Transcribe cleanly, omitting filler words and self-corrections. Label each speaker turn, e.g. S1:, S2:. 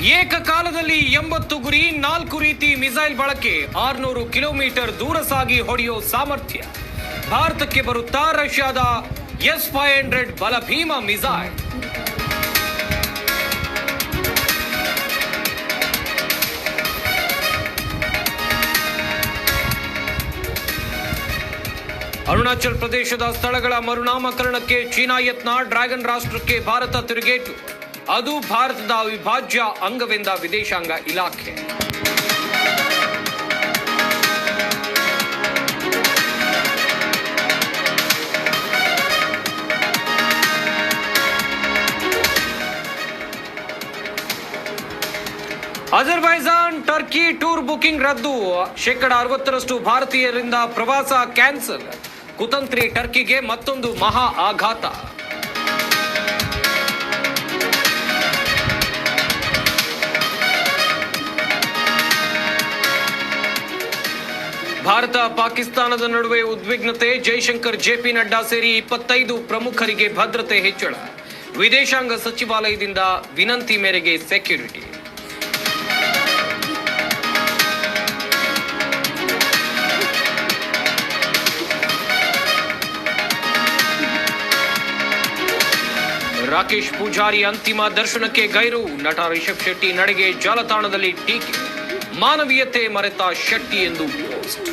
S1: ಏಕಕಾಲದಲ್ಲಿ 80 ಗುರಿ, 4 ರೀತಿ ಮಿಸೈಲ್ ಬಳಕೆ, 600 ಕಿಲೋಮೀಟರ್ ದೂರ ಸಾಗಿ ಹೊಡೆಯೋ ಸಾಮರ್ಥ್ಯ. ಭಾರತಕ್ಕೆ ಬರುತ್ತಾ ರಷ್ಯಾದ S-500 ಬಲಭೀಮ ಮಿಸೈಲ್. ಅರುಣಾಚಲ್ ಪ್ರದೇಶದ ಸ್ಥಳಗಳ ಮರುನಾಮಕರಣಕ್ಕೆ ಚೀನಾ ಯತ್ನ, ಡ್ರ್ಯಾಗನ್ ರಾಷ್ಟ್ರಕ್ಕೆ ಭಾರತ ತಿರುಗೇಟು. ಅದು ಭಾರತದ ಅವಿಭಾಜ್ಯ ಅಂಗವೆಂದ ವಿದೇಶಾಂಗ ಇಲಾಖೆ. ಅಜರ್ಬೈಜಾನ್ ಟರ್ಕಿ ಟೂರ್ ಬುಕಿಂಗ್ ರದ್ದು, 60% ಭಾರತೀಯರಿಂದ ಪ್ರವಾಸ ಕ್ಯಾನ್ಸಲ್. ಕುತಂತ್ರಿ ಟರ್ಕಿಗೆ ಮತ್ತೊಂದು ಮಹಾ ಆಘಾತ. ಭಾರತ ಪಾಕಿಸ್ತಾನದ ನಡುವೆ ಉದ್ವಿಗ್ನತೆ, ಜೈಶಂಕರ್, ಜೆಪಿ ನಡ್ಡಾ ಸೇರಿ 25 ಪ್ರಮುಖರಿಗೆ ಭದ್ರತೆ ಹೆಚ್ಚಳ. ವಿದೇಶಾಂಗ ಸಚಿವಾಲಯದಿಂದ ವಿನಂತಿ ಮೇರೆಗೆ ಸೆಕ್ಯೂರಿಟಿ. ರಾಕೇಶ್ ಪೂಜಾರಿ ಅಂತಿಮ ದರ್ಶನಕ್ಕೆ ಗೈರು, ನಟ ರಿಷಬ್ ಶೆಟ್ಟಿ ನಡೆಗೆ ಜಾಲತಾಣದಲ್ಲಿ ಟೀಕೆ. ಮಾನವೀಯತೆ ಮರೆತ ಶೆಟ್ಟಿ ಎಂದು ಪೋಸ್ಟ್.